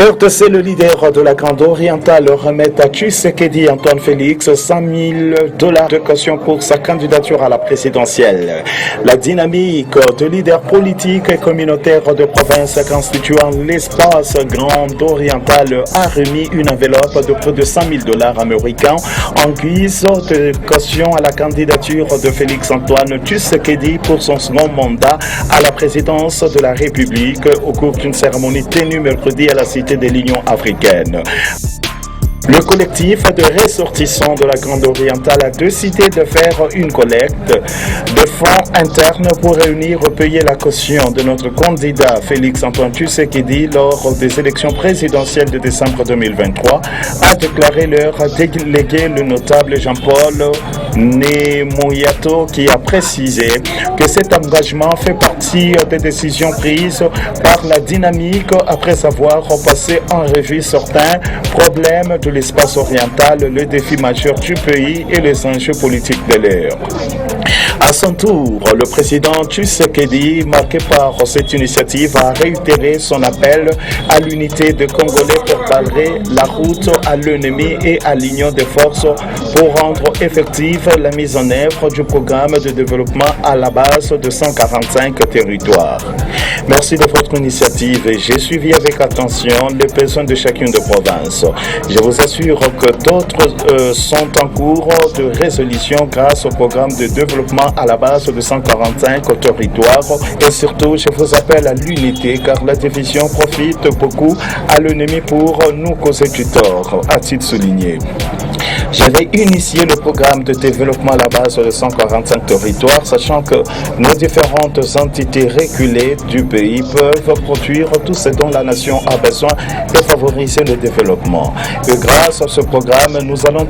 RDC, le leader de la Grande Orientale, remet à Tshisekedi Antoine Félix $100 000 de caution pour sa candidature à la présidentielle. La dynamique de leaders politiques et communautaires de province constituant l'espace Grande Orientale a remis une enveloppe de plus de $100 000 américains en guise de caution à la candidature de Félix Antoine Tshisekedi pour son second mandat à la présidence de la République au cours d'une cérémonie tenue mercredi à la Cité de l'Union africaine. Le collectif de ressortissants de la Grande Orientale a décidé de faire une collecte de fonds internes pour réunir et payer la caution de notre candidat Félix Antoine Tshisekedi lors des élections présidentielles de décembre 2023, a déclaré leur délégué le notable Jean-Paul Nemoyato, qui a précisé que cet engagement fait partie des décisions prises par la dynamique après avoir passé en revue certains problèmes de l'espace oriental, le défi majeur du pays et les enjeux politiques de l'ère. À son tour, le président Tshisekedi, marqué par cette initiative, a réitéré son appel à l'unité des Congolais pour barrer la route à l'ennemi et à l'union des forces pour rendre effective la mise en œuvre du programme de développement à la base de 145 territoires. Merci de votre initiative et j'ai suivi avec attention les besoins de chacune des provinces. Je vous assure que d'autres sont en cours de résolution grâce au programme de développement à la base de 145 territoires et surtout je vous appelle à l'unité car la division profite beaucoup à l'ennemi pour nous causer du tort, a-t-il souligné. J'avais initié le programme de développement à la base de 145 territoires, sachant que nos différentes entités reculées du pays peuvent produire tout ce dont la nation a besoin et favoriser le développement. Et grâce à ce programme, nous allons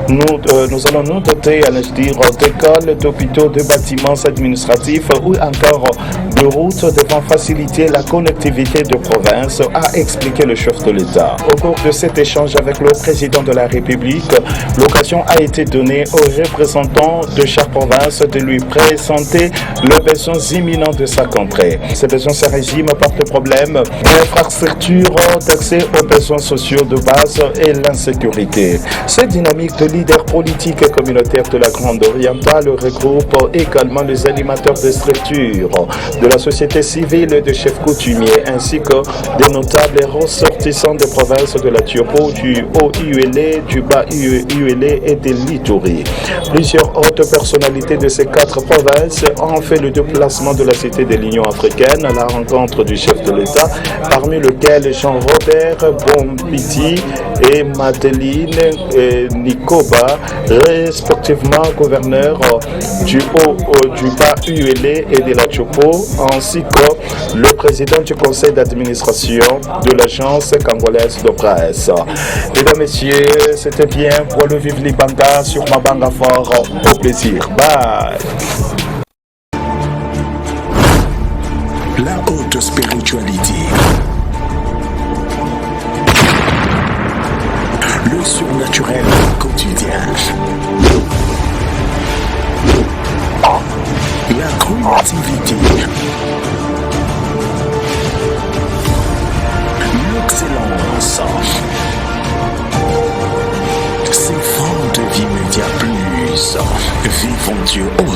nous doter, allais-je dire, d'écoles, d'hôpitaux, de bâtiments administratifs ou encore de routes devant faciliter la connectivité de provinces, a expliqué le chef de l'État. Au cours de cet échange avec le président de la République, l'occasion a été donnée aux représentants de chaque province de lui présenter les besoins imminents de sa contrée. Ces besoins se résument par le problème d'infrastructures, d'accès aux besoins sociaux de base et l'insécurité. Cette dynamique de leaders politiques et communautaires de la Grande Orientale regroupe également les animateurs des structures de la société civile et des chefs coutumiers, ainsi que des notables ressortissants des provinces de la Tiopo, du Haut-Uélé, du Bas-Uélé et de l'Ituri. Plusieurs hautes personnalités de ces quatre provinces ont fait le déplacement de la Cité de l'Union africaine à la rencontre du chef de l'État, parmi lesquels Jean-Robert Bompiti et Madeleine Nikoba, respectivement gouverneurs du Bas-Uélé et de la Tiopo, ainsi que le président du conseil d'administration de l'agence congolaise de presse. Mesdames, Messieurs, c'était bien pour le Vive Libanga sur ma bande fort. Au plaisir. Bye. La haute spiritualité. Le surnaturel quotidien. La créativité. L'excellence. Ces fonds de vie média plus. Vivons Dieu au